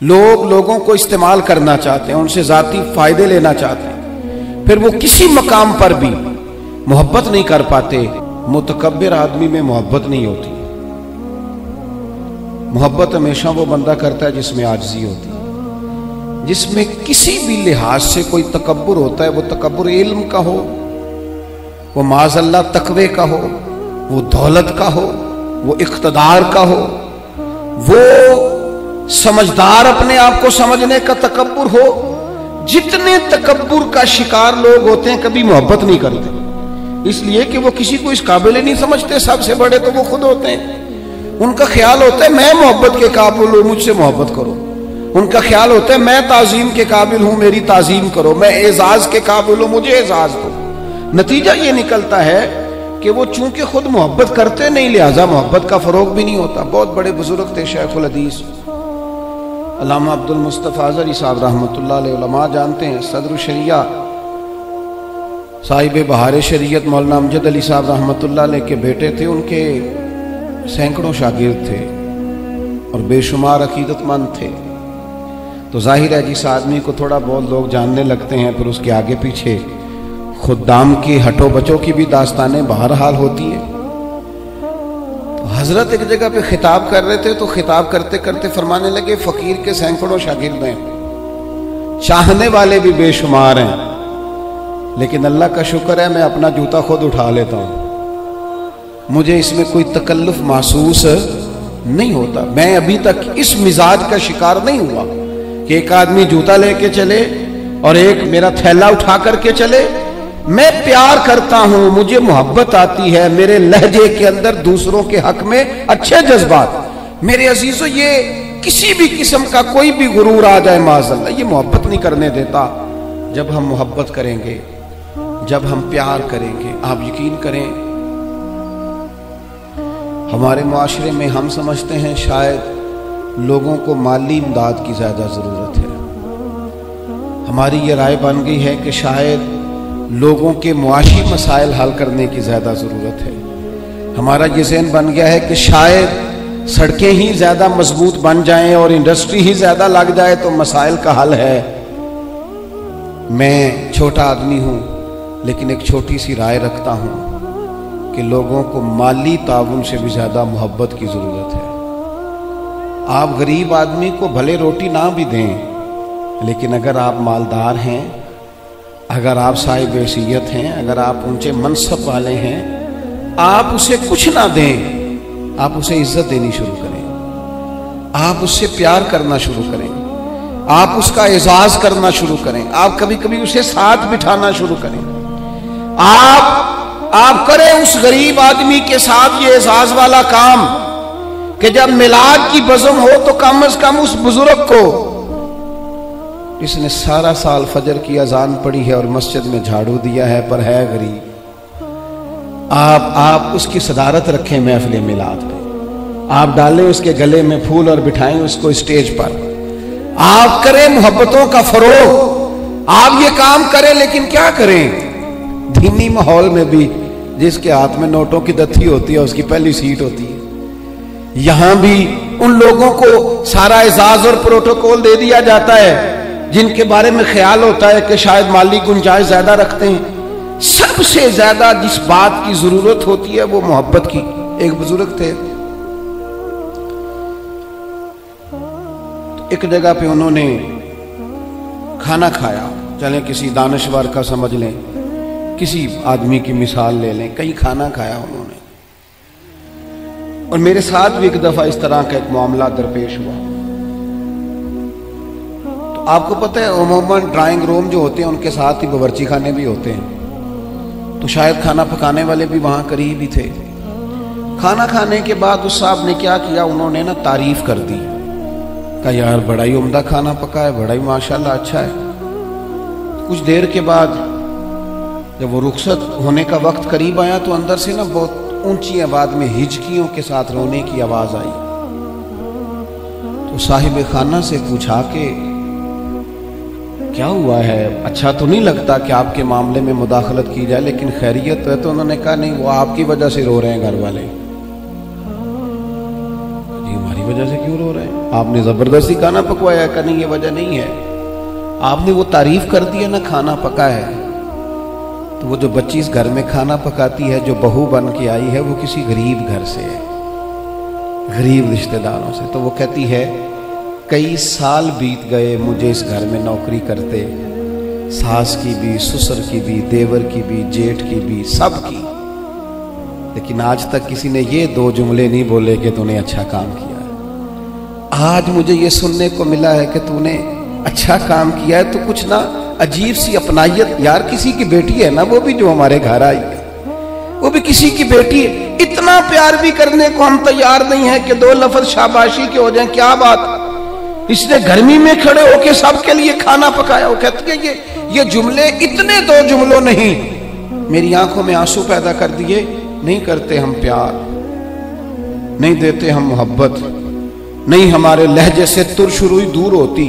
लोग लोगों को इस्तेमाल करना चाहते हैं, उनसे जाती फायदे लेना चाहते हैं, फिर वो किसी मकाम पर भी मोहब्बत नहीं कर पाते। मुतकब्बिर आदमी में मोहब्बत नहीं होती। मोहब्बत हमेशा वो बंदा करता है जिसमें आजिज़ी होती है, जिसमें किसी भी लिहाज से कोई तकब्बुर होता है। वो तकब्बुर इल्म का हो, वो माज़अल्लाह तकवे का हो, वो दौलत का हो, वो इख्तदार का हो, वो समझदार अपने आप को समझने का तकब्बुर हो। जितने तकब्बुर का शिकार लोग होते हैं कभी मोहब्बत नहीं करते, इसलिए कि वो किसी को इस काबिल ही नहीं समझते। सबसे बड़े तो वो खुद होते हैं। उनका ख्याल होता है मैं मोहब्बत के काबिल हूं, मुझसे मोहब्बत करो। उनका ख्याल होता है मैं ताजीम के काबिल हूं, मेरी ताजीम करो। मैं एजाज के काबिल हूं, मुझे एजाज दो। नतीजा ये निकलता है कि वो चूंकि खुद मोहब्बत करते नहीं, लिहाजा मोहब्बत का फरोग भी नहीं होता। बहुत बड़े बुजुर्ग थे शेखुल हदीस अल्लामा अब्दुल मुस्तफ़ा अज़हरी साहब रहमतुल्लाह अलैह, उलमा जानते हैं, सदर शरिया साहिब बहार शरीयत मौलाना अमजद अली साहब रहमतुल्लाह अलैह के बेटे थे। उनके सैकड़ों शागिर्द थे और बेशुमार अकीदतमंद थे। तो जाहिर है जिस आदमी को थोड़ा बहुत लोग जानने लगते हैं, फिर उसके आगे पीछे खुद्दाम की हटो बचो की भी दास्तानें बहरहाल होती है। तो हजरत एक जगह पे खिताब कर रहे थे, तो खिताब करते करते फरमाने लगे फकीर के सैकड़ों शागिर्द हैं, चाहने वाले भी बेशुमार हैं, लेकिन अल्लाह का शुक्र है मैं अपना जूता खुद उठा लेता हूं, मुझे इसमें कोई तकल्लुफ महसूस नहीं होता। मैं अभी तक इस मिजाज का शिकार नहीं हुआ कि एक आदमी जूता लेके चले और एक मेरा थैला उठा करके चले। मैं प्यार करता हूं, मुझे मोहब्बत आती है, मेरे लहजे के अंदर दूसरों के हक में अच्छे जज्बात। मेरे अजीजों, ये किसी भी किस्म का कोई भी गुरूर आ जाए माज़अल्लाह, ये मोहब्बत नहीं करने देता। जब हम मोहब्बत करेंगे, जब हम प्यार करेंगे, आप यकीन करें हमारे मुआशरे में हम समझते हैं शायद लोगों को माली इमदाद की ज्यादा जरूरत है। हमारी ये राय बन गई है कि शायद लोगों के मुआशी मसाइल हल करने की ज्यादा जरूरत है। हमारा ये ज़हन बन गया है कि शायद सड़कें ही ज्यादा मजबूत बन जाएं और इंडस्ट्री ही ज्यादा लग जाए तो मसाइल का हल है। मैं छोटा आदमी हूं, लेकिन एक छोटी सी राय रखता हूं कि लोगों को माली ताउन से भी ज्यादा मोहब्बत की जरूरत है। आप गरीब आदमी को भले रोटी ना भी दें, लेकिन अगर आप मालदार हैं, अगर आप साहिब हैसियत हैं, अगर आप ऊंचे मनसब वाले हैं, आप उसे कुछ ना दें, आप उसे इज्जत देनी शुरू करें, आप उससे प्यार करना शुरू करें, आप उसका एजाज करना शुरू करें, आप कभी कभी उसे साथ बिठाना शुरू करें। आप करें उस गरीब आदमी के साथ ये एजाज वाला काम कि जब मिलाद की बज़म हो तो कम से कम उस बुजुर्ग को, इसने सारा साल फजर की अजान पढ़ी है और मस्जिद में झाड़ू दिया है पर है गरीब, आप उसकी सदारत रखें महफिल मिलाद पे, आप डालें उसके गले में फूल और बिठाएं उसको स्टेज पर, आप करें मोहब्बतों का फरोग, आप ये काम करें। लेकिन क्या करें, दीनी माहौल में भी जिसके हाथ में नोटों की दत्ती होती है उसकी पहली सीट होती है। यहां भी उन लोगों को सारा एजाज और प्रोटोकॉल दे दिया जाता है जिनके बारे में ख्याल होता है कि शायद माली गुंजाइश ज्यादा रखते हैं। सबसे ज्यादा जिस बात की जरूरत होती है वो मोहब्बत की। एक बुजुर्ग थे, तो एक जगह पे उन्होंने खाना खाया, चलें किसी दानश्वर का समझ लें, किसी आदमी की मिसाल ले लें, कहीं खाना खाया उन्होंने। और मेरे साथ भी एक दफा इस तरह का एक मामला दरपेश हुआ। तो आपको पता है उमूमन ड्राइंग रूम जो होते हैं उनके साथ ही बावर्ची खाने भी होते हैं, तो शायद खाना पकाने वाले भी वहां करीब ही थे। खाना खाने के बाद उस साहब ने क्या किया, उन्होंने ना तारीफ कर दी, कहा यार बड़ा ही उम्दा खाना पका है, बड़ा ही माशाल्लाह अच्छा है। कुछ देर के बाद जब वो रुखसत होने का वक्त करीब आया तो अंदर से ना बहुत ऊंची आवाज में हिचकियों के साथ रोने की आवाज आई। तो साहिब खाना से पूछा कि क्या हुआ है, अच्छा तो नहीं लगता कि आपके मामले में मुदाखलत की जाए, लेकिन खैरियत है? तो उन्होंने कहा नहीं, वो आपकी वजह से रो रहे हैं घर वाले। जी हमारी वजह से क्यों रो रहे हैं? आपने जबरदस्ती खाना पकवाया? का नहीं, ये वजह नहीं है। आपने वो तारीफ कर दी है ना, खाना पका है। तो वो जो बच्ची इस घर में खाना पकाती है, जो बहू बन के आई है, वो किसी गरीब घर से है, गरीब रिश्तेदारों से। तो वो कहती है कई साल बीत गए मुझे इस घर में नौकरी करते, सास की भी, ससुर की भी, देवर की भी, जेठ की भी, सब की, लेकिन आज तक किसी ने ये दो जुमले नहीं बोले कि तूने अच्छा काम किया। आज मुझे ये सुनने को मिला है कि तूने अच्छा काम किया है, तो कुछ ना अजीब सी अपनाइयत। यार किसी की बेटी है ना, वो भी जो हमारे घर आई है, वो भी किसी की बेटी है। इतना प्यार भी करने को हम तैयार नहीं है कि दो लफ्ज शाबाशी के हो जाए। क्या बात, इसने गर्मी में खड़े होके सबके लिए खाना पकाया। वो कहते हैं ये जुमले इतने दो जुमलों नहीं, मेरी आंखों में आंसू पैदा कर दिए। नहीं करते हम प्यार, नहीं देते हम मोहब्बत, नहीं हमारे लहजे से तुरशुरुई दूर होती।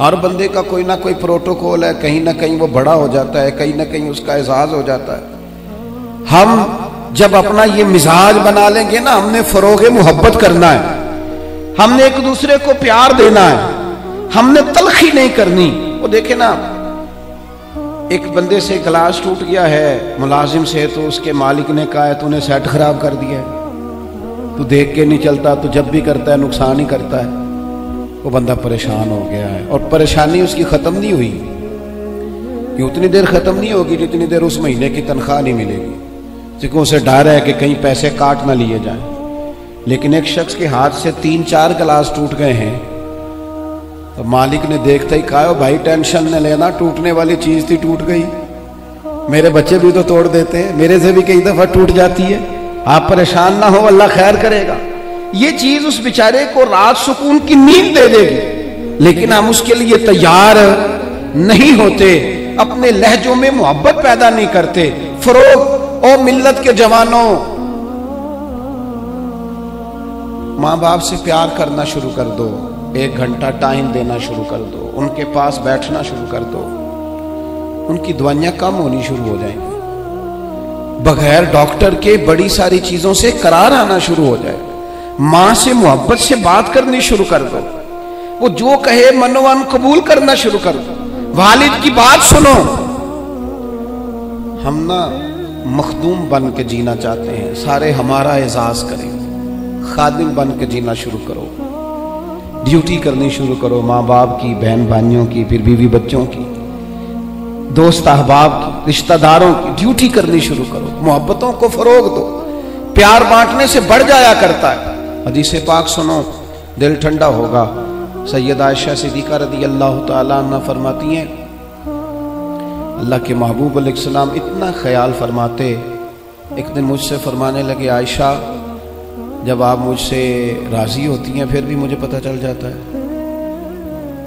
हर बंदे का कोई ना कोई प्रोटोकॉल है, कहीं ना कहीं वो बड़ा हो जाता है, कहीं ना कहीं उसका एहसास हो जाता है। हम जब अपना ये मिजाज बना लेंगे ना, हमने फरोगे मोहब्बत करना है, हमने एक दूसरे को प्यार देना है, हमने तलखी नहीं करनी। वो देखे ना, एक बंदे से गिलास टूट गया है मुलाजिम से, तो उसके मालिक ने कहा है तूने सेट खराब कर दिया है, तू देख के नहीं चलता, तू जब भी करता है नुकसान ही करता है। वो बंदा परेशान हो गया है, और परेशानी उसकी खत्म नहीं हुई कि उतनी देर खत्म नहीं होगी जितनी देर उस महीने की तनख्वाह नहीं मिलेगी, क्योंकि उसे डर है कि कहीं पैसे काट ना लिए जाएं। लेकिन एक शख्स के हाथ से 3-4 गिलास टूट गए हैं, तो मालिक ने देखते ही कहा भाई टेंशन न लेना, टूटने वाली चीज थी, टूट गई, मेरे बच्चे भी तो तोड़ देते हैं, मेरे से भी कई दफा टूट जाती है, आप परेशान ना हो, अल्लाह खैर करेगा। ये चीज उस बेचारे को रात सुकून की नींद दे देगी, लेकिन हम उसके लिए तैयार नहीं होते, अपने लहजों में मोहब्बत पैदा नहीं करते। फरोग और मिल्लत के जवानों, माँ बाप से प्यार करना शुरू कर दो, 1 घंटा टाइम देना शुरू कर दो, उनके पास बैठना शुरू कर दो, उनकी दवाइयां कम होनी शुरू हो जाएंगी। बगैर डॉक्टर के बड़ी सारी चीजों से करार आना शुरू हो जाए। मां से मोहब्बत से बात करनी शुरू कर दो, वो जो कहे मनोवन कबूल करना शुरू कर दो, वालिद की बात सुनो। हम ना मखदूम बन के जीना चाहते हैं, सारे हमारा एजाज करें, खादिम बन के जीना शुरू करो, ड्यूटी करनी शुरू करो, माँ बाप की, बहन भाइयों की, फिर बीवी बच्चों की, दोस्त अहबाब की, रिश्तेदारों की ड्यूटी करनी शुरू करो, मोहब्बतों को फरोग दो। प्यार बांटने से बढ़ जाया करता है। हदीस पाक सुनो, दिल ठंडा होगा। सैयदा आयशा सिद्दीक़ा रज़ी अल्लाह तआला अन्हा फरमाती हैं, अल्लाह के महबूब अलैहिस्सलाम इतना ख्याल फरमाते, एक दिन मुझसे फरमाने लगे, आयशा जब आप मुझसे राजी होती हैं फिर भी मुझे पता चल जाता है,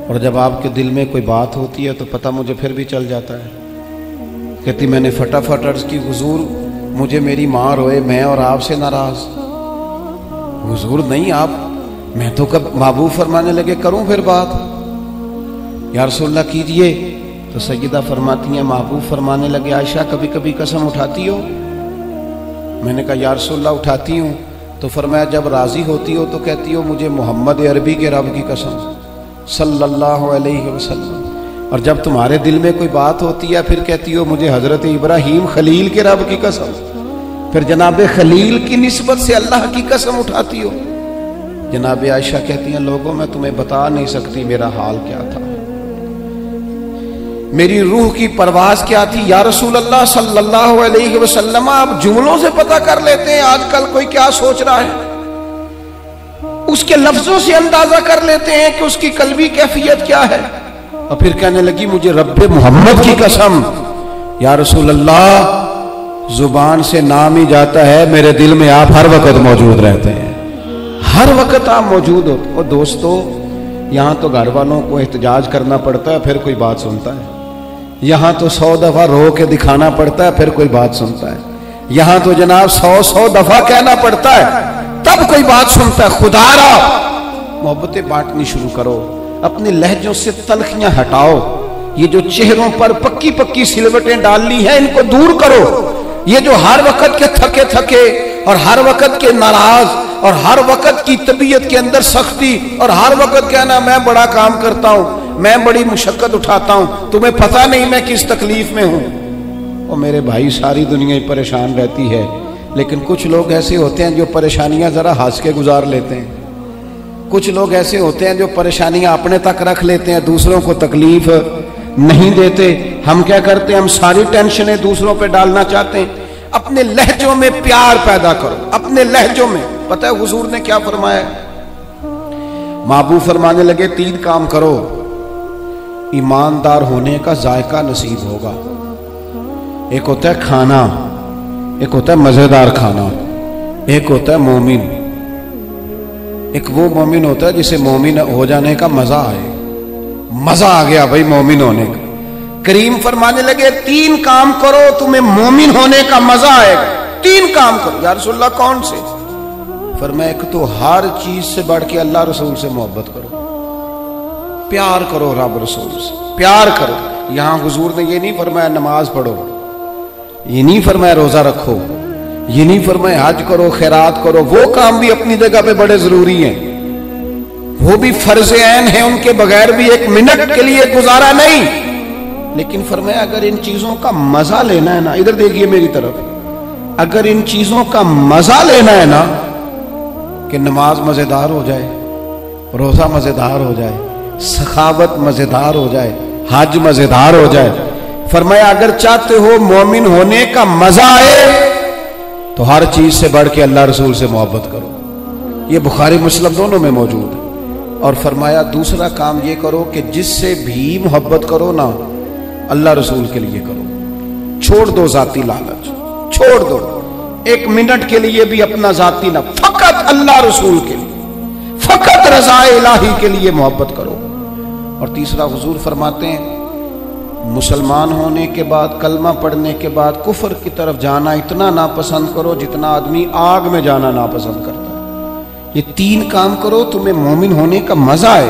और जब आपके दिल में कोई बात होती है तो पता मुझे फिर भी चल जाता है। कहती मैंने फटाफट अर्ज की, हुजूर मुझे मेरी माँ रोए, मैं और आपसे नाराज। हुजूर नहीं, आप, मैं तो कब, महबूब फरमाने लगे करूं फिर बात, या रसूलल्लाह कीजिए। तो सैयदा फरमाती हैं, महबूब फरमाने लगे, आयशा कभी कभी कसम उठाती हो? मैंने कहा या रसूलल्लाह उठाती हूँ। तो फरमाया जब राजी होती हो तो कहती हो मुझे मोहम्मद अरबी के रब की कसम सल्लल्लाहु अलैहि वसल्लम, और जब तुम्हारे दिल में कोई बात होती है फिर कहती हो मुझे हजरत इब्राहीम खलील के रब की कसम, फिर जनाब खलील की निस्बत से अल्लाह की कसम उठाती हो। जनाब आयशा कहती हैं, लोगों मैं तुम्हें बता नहीं सकती मेरा हाल क्या था, मेरी रूह की परवाज क्या थी। या रसूल अल्लाह सल्लल्लाहु अलैहि वसल्लम, आप जुमलों से पता कर लेते हैं आजकल कोई क्या सोच रहा है, उसके लफ्जों से अंदाजा कर लेते हैं कि उसकी कल्बी कैफियत क्या है। और फिर कहने लगी मुझे रब्बे मोहम्मद की कसम, या रसूल अल्लाह जुबान से नाम ही जाता है, मेरे दिल में आप हर वक्त मौजूद रहते हैं, हर वक्त आप मौजूद हो। और दोस्तों यहाँ तो घर वालों को एहतजाज करना पड़ता है फिर कोई बात सुनता है, यहाँ तो 100 दफा रो के दिखाना पड़ता है फिर कोई बात सुनता है, यहाँ तो जनाब 100 दफा कहना पड़ता है तब कोई बात सुनता है। खुदारा मोहब्बतें बांटनी शुरू करो, अपने लहजों से तलखियां हटाओ, ये जो चेहरों पर पक्की पक्की सिलवटें डालनी है इनको दूर करो, ये जो हर वक्त के थके थके और हर वक्त के नाराज और हर वक्त की तबीयत के अंदर सख्ती और हर वक्त कहना मैं बड़ा काम करता हूं, मैं बड़ी मुशक्कत उठाता हूं, तुम्हें पता नहीं मैं किस तकलीफ में हूं। और मेरे भाई सारी दुनिया ही परेशान रहती है, लेकिन कुछ लोग ऐसे होते हैं जो परेशानियां जरा हंस के गुजार लेते हैं। कुछ लोग ऐसे होते हैं जो परेशानियां अपने तक रख लेते हैं, दूसरों को तकलीफ नहीं देते। हम क्या करते हैं, हम सारी टेंशनें दूसरों पे डालना चाहते हैं। अपने लहजों में प्यार पैदा करो, अपने लहजों में। पता है हुजूर ने क्या फरमाया? महबूब फरमाने लगे 3 काम करो, ईमानदार होने का जायका नसीब होगा। एक होता है खाना, एक होता है मजेदार खाना, एक होता है मोमिन। एक वो मोमिन होता है जिसे मोमिन हो जाने का मजा आए, मजा आ गया भाई मोमिन होने का। करीम फरमाने लगे 3 काम करो तुम्हें मोमिन होने का मजा आएगा। 3 काम करो। या रसूलल्लाह कौन से? फरमाया एक तो हर चीज से बढ़ के अल्लाह रसूल से मोहब्बत करो, प्यार करो रब रसूल से, प्यार करो। यहां हुजूर ने ये नहीं फरमाया नमाज पढ़ो, ये नहीं फरमाया रोजा रखो, ये नहीं फरमाया हज करो, खैरात करो। वो काम भी अपनी जगह पे बड़े जरूरी हैं, वो भी फर्ज ऐन है, उनके बगैर भी 1 मिनट के लिए गुजारा नहीं। लेकिन फरमाया अगर इन चीजों का मजा लेना है ना, इधर देखिए मेरी तरफ, अगर इन चीजों का मजा लेना है ना, कि नमाज मजेदार हो जाए, रोजा मजेदार हो जाए, सखावत मजेदार हो जाए, हज मजेदार हो जाए, फरमाया अगर चाहते हो मोमिन होने का मजा आए तो हर चीज से बढ़ के अल्लाह रसूल से मोहब्बत करो। ये बुखारी मुस्लिम दोनों में मौजूद है। और फरमाया दूसरा काम ये करो कि जिससे भी मोहब्बत करो ना, अल्लाह रसूल के लिए करो। छोड़ दो जाती लालच, छोड़ दो 1 मिनट के लिए भी अपना जाती ना, फकत अल्लाह रसूल के लिए, फकत रज़ा इलाही के लिए मोहब्बत करो। और तीसरा हुजूर फरमाते हैं मुसलमान होने के बाद, कलमा पढ़ने के बाद कुफर की तरफ जाना इतना नापसंद करो जितना आदमी आग में जाना नापसंद करता है। ये 3 काम करो तुम्हें मोमिन होने का मजा आए।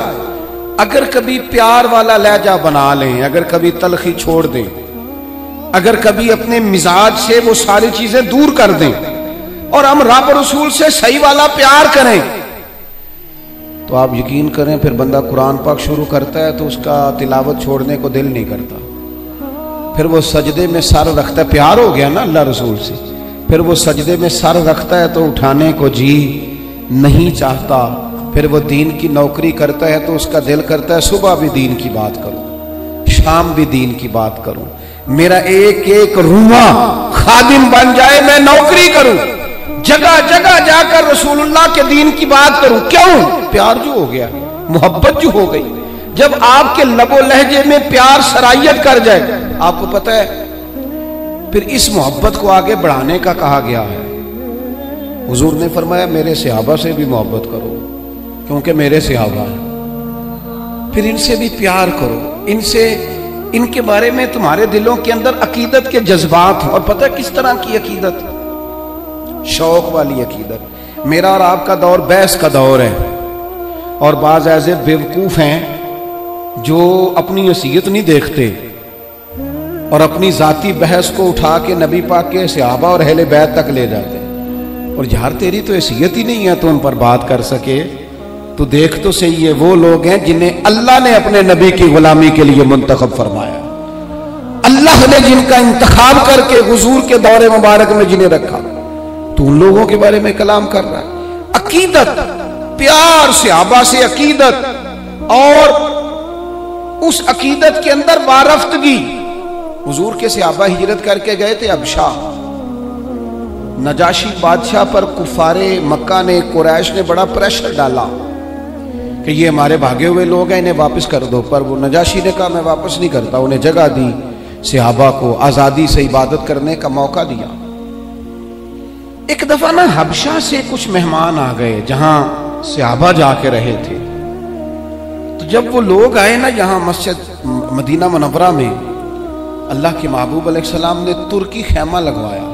अगर कभी प्यार वाला लहजा बना लें, अगर कभी तलखी छोड़ दें, अगर कभी अपने मिजाज से वो सारी चीजें दूर कर दें और हम रब रसूल से सही वाला प्यार करें, तो आप यकीन करें फिर बंदा कुरान पाक शुरू करता है तो उसका तिलावत छोड़ने को दिल नहीं करता। फिर वो सजदे में सर रखता है, प्यार हो गया ना अल्लाह रसूल से, फिर वो सजदे में सर रखता है तो उठाने को जी नहीं चाहता। फिर वो दीन की नौकरी करता है तो उसका दिल करता है सुबह भी दीन की बात करूं, शाम भी दीन की बात करूं, मेरा एक एक रूमा खादिम बन जाए, मैं नौकरी करूं, जगह जगह जाकर रसूलुल्लाह के दीन की बात करूं। क्यों? प्यार जो हो गया, मोहब्बत जो हो गई। जब आपके लबो लहजे में प्यार सरायत कर जाए, आपको पता है फिर इस मोहब्बत को आगे बढ़ाने का कहा गया है। हुजूर ने फरमाया मेरे सहाबा से भी मोहब्बत करो क्योंकि मेरे सहाबा हैं। फिर इनसे भी प्यार करो, इनसे, इनके बारे में तुम्हारे दिलों के अंदर अकीदत के जज्बात हो। और पता है किस तरह की अकीदत? शौक वाली अकीदत। मेरा और आपका दौर बहस का दौर है और बाज ऐसे बेवकूफ हैं जो अपनी हैसियत नहीं देखते और अपनी जाती बहस को उठा के नबी पाक के सहाबा और अहले बैत तक ले जाते हैं। और यार तेरी तो हैसियत ही नहीं है तो उन पर बात कर सके, तो देख तो सही है वो लोग हैं जिन्हें अल्लाह ने अपने नबी की गुलामी के लिए मुंतखब फरमाया। अल्लाह ने जिनका इंतखाब करके हुजूर के दौरे मुबारक में जिन्हें रखा, तो उन लोगों के बारे में कलाम कर रहा है। अकीदत, प्यार सहाबा से अकीदत, और उस अकीदत के अंदर बारफ्तगी। हुजूर के सहाबा हिजरत करके गए थे अबशा। नजाशी बादशाह पर कुफारे मक्का ने, कुरैश ने बड़ा प्रेशर डाला कि ये हमारे भागे हुए लोग हैं, इन्हें वापस कर दो। पर वो नजाशी ने कहा मैं वापस नहीं करता। उन्हें जगह दी, सहाबा को आजादी से इबादत करने का मौका दिया। एक दफा ना हबशा से कुछ मेहमान आ गए जहां सहाबा जाके रहे थे। तो जब वो लोग आए ना यहाँ मस्जिद मदीना मुनव्वरा में, अल्लाह के महबूब अलैहिस्सलाम ने तुर्की खैमा लगवाया।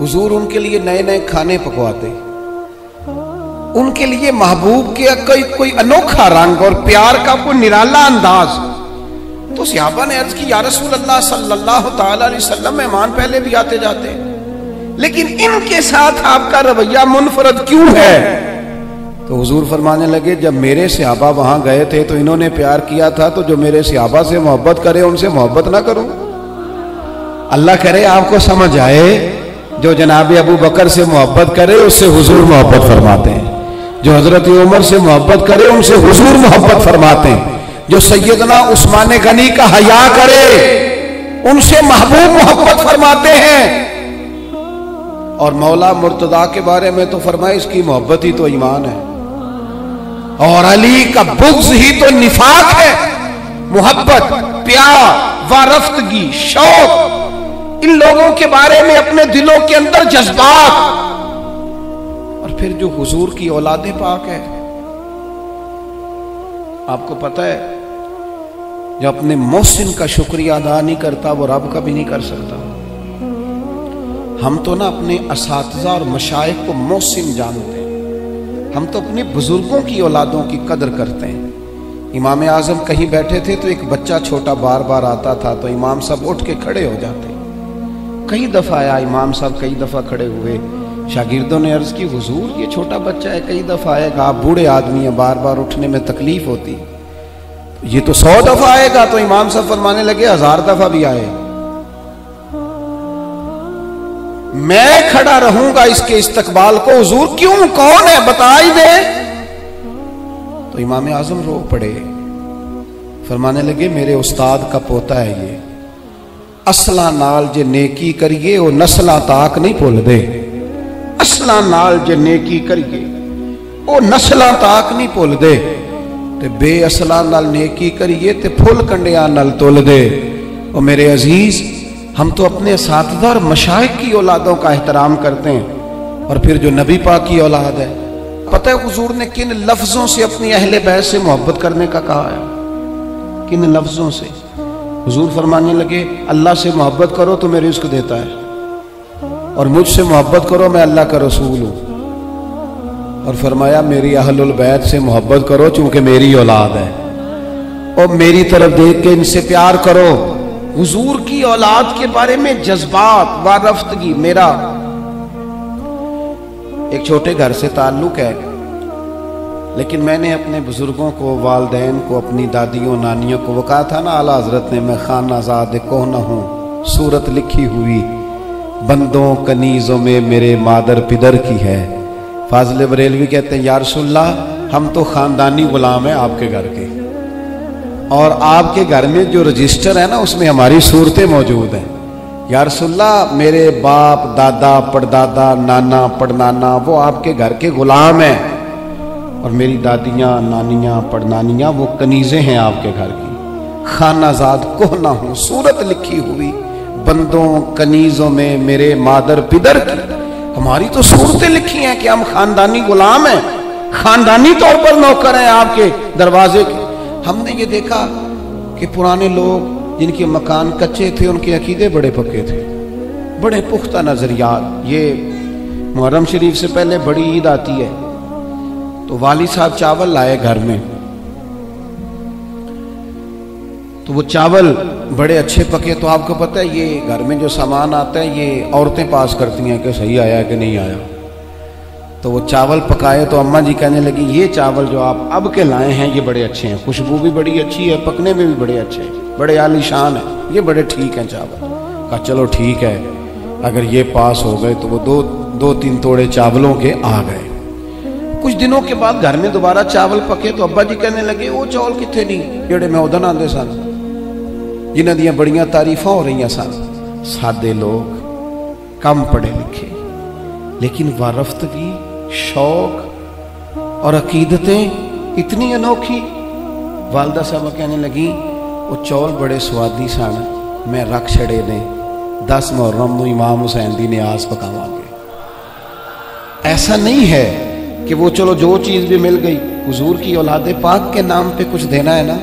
हुजूर उनके लिए नए नए खाने पकवाते, उनके लिए महबूब के कोई अनोखा रंग और प्यार का कोई निराला अंदाज। तो सहाबा ने अर्ज की या रसूल अल्लाह सल्लल्लाहु तआला अलैहि वसल्लम, मेहमान पहले भी आते जाते, लेकिन इनके साथ आपका रवैया मुनफरद क्यों है? तो हुजूर फरमाने लगे, जब मेरे सहाबा वहां गए थे तो इन्होंने प्यार किया था, तो जो मेरे सहाबा से मोहब्बत करे उनसे मोहब्बत ना करूं? अल्लाह करे आपको समझ आए। जो जनाब अबू बकर से मोहब्बत करे उससे हुजूर मोहब्बत फरमाते हैं, जो हजरत उमर से मोहब्बत करे उनसे हुजूर मोहब्बत फरमाते हैं, जो सैयदना उस्मान गनी का हया करे उनसे महबूब मोहब्बत फरमाते हैं। और मौला मुर्तदा के बारे में तो फरमाए इसकी मोहब्बत ही तो ईमान है, और अली का बुग़्ज़ ही तो निफाक है। मोहब्बत, प्यार, वारफ्तगी, शौक, इन लोगों के बारे में अपने दिलों के अंदर जज्बात। और फिर जो हुजूर की औलादे पाक है, आपको पता है जो अपने मोहसिन का शुक्रिया अदा नहीं करता वो रब का भी नहीं कर सकता। हम तो ना अपने असातिज़ा और मशाइख को मोहसिन जानते हैं, हम तो अपने बुजुर्गों की औलादों की कदर करते हैं। इमाम आज़म कहीं बैठे थे तो एक बच्चा छोटा बार बार आता था तो इमाम साहब उठ के खड़े हो जाते। कई दफ़ा आया इमाम साहब, कई दफ़ा खड़े हुए। शागिर्दों ने अर्ज़ की, हुजूर ये छोटा बच्चा है, कई दफ़ा आएगा, आप बूढ़े आदमी हैं, बार बार उठने में तकलीफ होती, ये तो 100 दफ़ा आएगा। तो इमाम साहब फरमाने लगे 1000 दफ़ा भी आए मैं खड़ा रहूंगा इसके इस्तकबाल को। हुजूर क्यों, कौन है, बता ही दे। तो इमाम आज़म रो पड़े, फरमाने लगे मेरे उस्ताद का पोता है ये, असला नाल जे नेकी करिए वो नस्ला ताक नहीं भुल दे। असला नाल जे नेकी करिए वो नस्ला ताक नहीं भुल दे, ते बेअसला नाल नेकी करिए ते फुल कंडिया नाल तुल दे। और मेरे अजीज, हम तो अपने असातिज़ा और मशाइख की औलादों का एहतराम करते हैं, और फिर जो नबी पाक की औलाद है, पता है हुजूर ने किन लफ्जों से अपनी अहले बैत से मोहब्बत करने का कहा है? किन लफ्जों से? हुजूर फरमाने लगे अल्लाह से मोहब्बत करो तो मैं रिज़्क़ देता है, और मुझसे मोहब्बत करो मैं अल्लाह का रसूल हूं। और फरमाया मेरी अहलुल बैत से मोहब्बत करो चूंकि मेरी औलाद है, और मेरी तरफ देख के इनसे प्यार करो। हुजूर की औलाद के बारे में जज्बात, वारफ्तगी। मेरा एक छोटे घर से ताल्लुक है, लेकिन मैंने अपने बुजुर्गों को, वालदैन को, अपनी दादियों नानियों को, वो कहा था ना आला हजरत ने, मैं खान आजाद को न हूं, सूरत लिखी हुई बंदों कनीजों में मेरे मादर पिदर की है। फाजिल बरेलवी कहते हैं या रसूलल्लाह, हम तो खानदानी गुलाम हैं आपके घर के, और आपके घर में जो रजिस्टर है ना उसमें हमारी सूरतें मौजूद हैं। या रसूलल्लाह, मेरे बाप, दादा, पड़दादा, नाना, पड़नाना वो आपके घर के गुलाम हैं, और मेरी दादियाँ, नानियाँ, पड़नानियाँ वो कनीज़ें हैं आपके घर की। खानाजाद को ना हूँ, सूरत लिखी हुई बंदों कनीज़ों में मेरे मादर पिदर की। हमारी तो सूरतें लिखी हैं कि हम खानदानी गुलाम हैं, खानदानी तौर पर नौकर हैं आपके दरवाजे के। हमने ये देखा कि पुराने लोग जिनके मकान कच्चे थे उनके अकीदे बड़े पक्के थे, बड़े पुख्ता नजरियात। ये मुहर्रम शरीफ से पहले बड़ी ईद आती है तो वाली साहब चावल लाए घर में, तो वो चावल बड़े अच्छे पके। तो आपको पता है ये घर में जो सामान आता है ये औरतें पास करती हैं कि सही आया कि नहीं आया। तो वो चावल पकाए तो अम्मा जी कहने लगी ये चावल जो आप अब के लाए हैं ये बड़े अच्छे हैं, खुशबू भी बड़ी अच्छी है, पकने में भी बड़े अच्छे हैं, बड़े आलीशान है, ये बड़े ठीक हैं चावल। कहा चलो ठीक है, अगर ये पास हो गए। तो वो दो तीन तोड़े चावलों के आ गए। कुछ दिनों के बाद घर में दोबारा चावल पके तो अब्बा जी कहने लगे वो चावल कितने नहीं जेड़े मैं उदन आते सन, जिन्हां दियां बड़ियां तारीफा हो रही सन। सादे लोग, कम पढ़े लिखे, लेकिन वारफ्तगी, शौक और अकीदतें इतनी अनोखी। वालदा साहब कहने लगी वो चौल बड़े स्वादी सन, मैं रख छड़े ने 10 मुहर्रम नूं इमाम हुसैन दी न्याज पकावांगे। ऐसा नहीं है कि वो चलो जो चीज़ भी मिल गई, हुजूर की औलादे पाक के नाम पे कुछ देना है ना,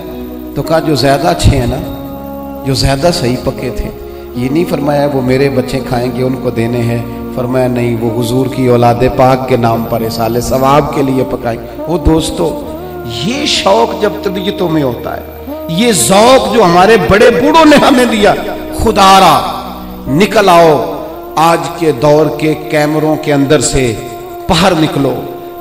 तो कहा जो ज़्यादा अच्छे हैं ना, जो ज़्यादा सही पके थे। ये नहीं फरमाया वो मेरे बच्चे खाएंगे उनको देने हैं, फरमाया नहीं वो हुजूर की औलादे पाक के नाम पर इसाले सवाब के लिए पकाई। वो दोस्तों, ये शौक जब तबीयतों में होता है, ये ज़ौक़ जो हमारे बड़े बूढ़ों ने हमें दिया, खुदारा निकल आओ आज के दौर के कैमरों के अंदर से बाहर निकलो,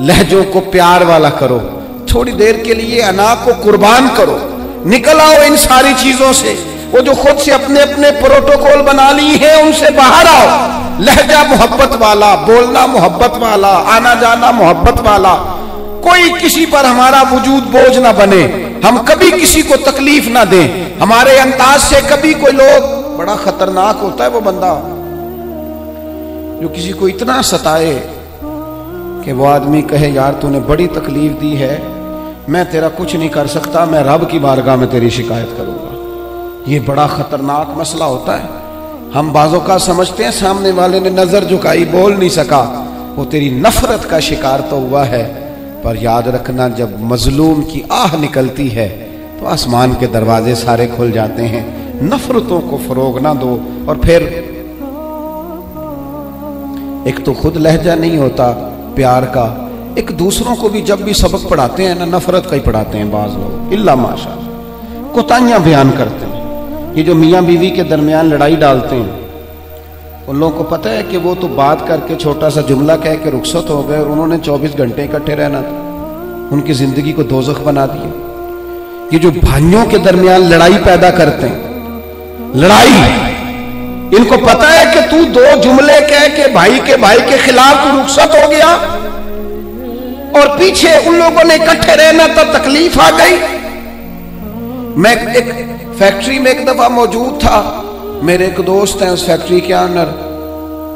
लहजों को प्यार वाला करो, थोड़ी देर के लिए अना को कुर्बान करो, निकल आओ इन सारी चीजों से। वो जो खुद से अपने अपने प्रोटोकॉल बना ली है उनसे बाहर आओ। लहजा मोहब्बत वाला, बोलना मोहब्बत वाला, आना जाना मोहब्बत वाला, कोई किसी पर हमारा वजूद बोझ ना बने, हम कभी किसी को तकलीफ ना दें, हमारे अंदाज से कभी कोई लोग, बड़ा खतरनाक होता है वो बंदा जो किसी को इतना सताए कि वो आदमी कहे यार तूने बड़ी तकलीफ दी है, मैं तेरा कुछ नहीं कर सकता, मैं रब की बारगाह में तेरी शिकायत करूंगा। ये बड़ा खतरनाक मसला होता है। हम बाजों का समझते हैं सामने वाले ने नजर झुकाई, बोल नहीं सका, वो तेरी नफरत का शिकार तो हुआ है। पर याद रखना, जब मजलूम की आह निकलती है तो आसमान के दरवाजे सारे खुल जाते हैं। नफरतों को फरोग ना दो। और फिर एक तो खुद लहजा नहीं होता प्यार का, एक दूसरों को भी जब भी सबक पढ़ाते हैं ना, नफरत का ही पढ़ाते हैं बाज लोग, इल्ला माशा, कोताहियां बयान करते हैं। ये जो मियाँ बीवी के दरमियान लड़ाई डालते हैं, उन लोगों को पता है कि वो तो बात करके छोटा सा जुमला कह के रुखसत हो गए और उन्होंने 24 घंटे इकट्ठे रहना था, उनकी जिंदगी को दोज़ख बना दिया। ये जो भाइयों के दरमियान लड़ाई पैदा करते हैं, लड़ाई, इनको पता है कि तू दो जुमले कह के भाई के खिलाफ तू रुखसत हो गया और पीछे उन लोगों ने इकट्ठे रहना तो तकलीफ आ गई। मैं एक फैक्ट्री में एक दफा मौजूद था, मेरे एक दोस्त हैं उस फैक्ट्री के ऑनर,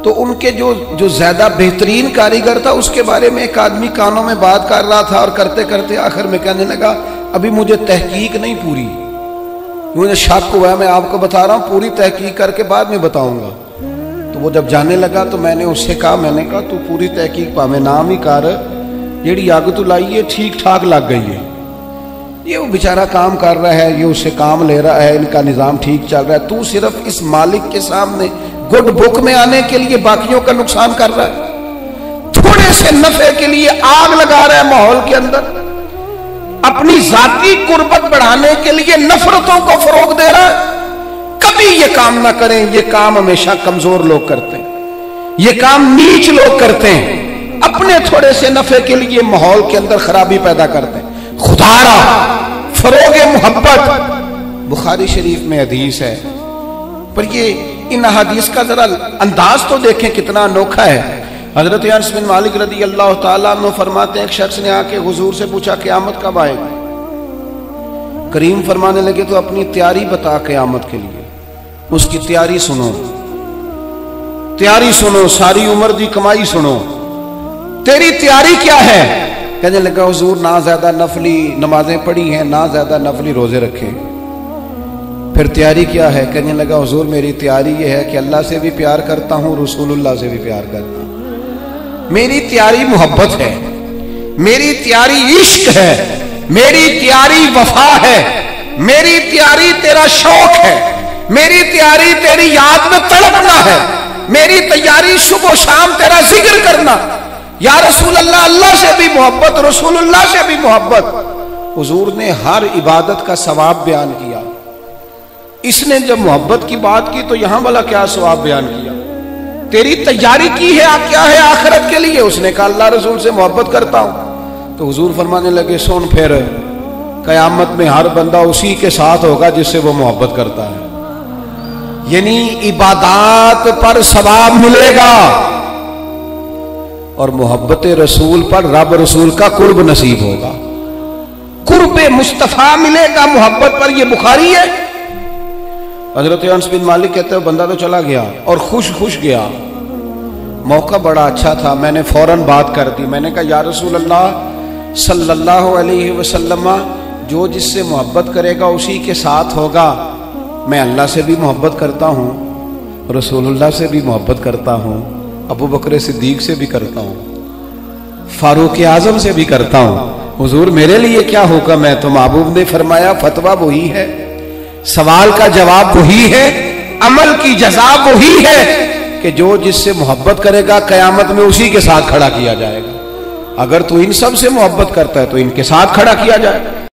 तो उनके जो ज्यादा बेहतरीन कारीगर था उसके बारे में एक आदमी कानों में बात कर रहा था और करते करते आखिर में कहने लगा अभी मुझे तहकीक नहीं पूरी, मुझे शक हुआ, मैं आपको बता रहा हूं, पूरी तहकीक करके बाद में बताऊंगा। तो वो जब जाने लगा तो मैंने उससे कहा, मैंने कहा तू पूरी तहकीक पावे नाम ही कर, जेड़ी आग तू लाई है ठीक ठाक लग गई है, ये वो बेचारा काम कर रहा है, ये उससे काम ले रहा है, इनका निजाम ठीक चल रहा है, तू सिर्फ इस मालिक के सामने गुड बुक में आने के लिए बाकियों का नुकसान कर रहा है, थोड़े से नफे के लिए आग लगा रहा है माहौल के अंदर, अपनी जाती कुर्बत बढ़ाने के लिए नफरतों को फरोग दे रहा है। कभी ये काम ना करें, ये काम हमेशा कमजोर लोग करते हैं, ये काम नीच लोग करते हैं, अपने थोड़े से नफे के लिए माहौल के अंदर खराबी पैदा करते हैं। खुदारा फरोगे मोहब्बत, बुखारी शरीफ में हदीस है, पर ये इन हदीस का जरा अंदाज तो देखें कितना अनोखा है। हजरत अनस बिन मालिक रदी अल्लाह तआला अन्हु फरमाते हैं, एक शख्स ने आके हुजूर से पूछा क़यामत कब आएगी? करीम फरमाने लगे तो अपनी तैयारी बता क़यामत के लिए, उसकी तैयारी सुनो, तैयारी सुनो, सारी उम्र की कमाई सुनो, तेरी तैयारी क्या है? कहने लगा हुजूर ना ज्यादा नफली नमाजें पढ़ी हैं, ना ज्यादा नफली रोजे रखे। फिर तैयारी क्या है? कहने लगा हुजूर मेरी तैयारी ये है कि अल्लाह से भी प्यार करता हूं, रसूलुल्लाह से भी प्यार करता हूं, मेरी तैयारी मोहब्बत है, मेरी तैयारी इश्क है, मेरी तैयारी वफा है, मेरी तैयारी तेरा शौक है, मेरी तैयारी तेरी याद में तड़पना है, मेरी तैयारी सुबह शाम तेरा जिक्र करना। या रसूल अल्लाह, अल्लाह से भी मोहब्बत, रसूलुल्लाह से भी मोहब्बत। हुजूर ने हर इबादत का सवाब बयान किया। इसने जब मोहब्बत की बात की तो यहां वाला क्या सवाब बयान किया? तेरी तैयारी की है क्या है आखिरत के लिए? उसने कहा अल्लाह रसूल से मोहब्बत करता हूं। तो हुजूर फरमाने लगे सुन, फिर कयामत में हर बंदा उसी के साथ होगा जिससे वो मोहब्बत करता है, यानी इबादत पर सवाब मिलेगा और मोहब्बत रसूल पर रब रसूल का कुर्ब नसीब होगा, कुर्ब मुस्तफा मिलेगा मोहब्बत पर। यह बुखारी है। हजरत अनस बिन मालिक कहते हैं बंदा तो चला गया और खुश खुश गया, मौका बड़ा अच्छा था, मैंने फौरन बात कर दी, मैंने कहा या रसूल अल्लाह सल्लल्लाहु अलैहि वसल्लम, जो जिससे मोहब्बत करेगा उसी के साथ होगा। मैं अल्लाह से भी मोहब्बत करता हूँ, रसूलुल्लाह से भी मोहब्बत करता हूँ, अबू बकर सिद्दीक से भी करता हूँ, फारूक आजम से भी करता हूँ। हुजूर मेरे लिए क्या हुक्म है? तो महबूब ने फरमाया फतवा वही है, सवाल का जवाब वही है, अमल की जज़ा वही है कि जो जिससे मोहब्बत करेगा कयामत में उसी के साथ खड़ा किया जाएगा। अगर तू इन सब से मोहब्बत करता है तो इनके साथ खड़ा किया जाएगा।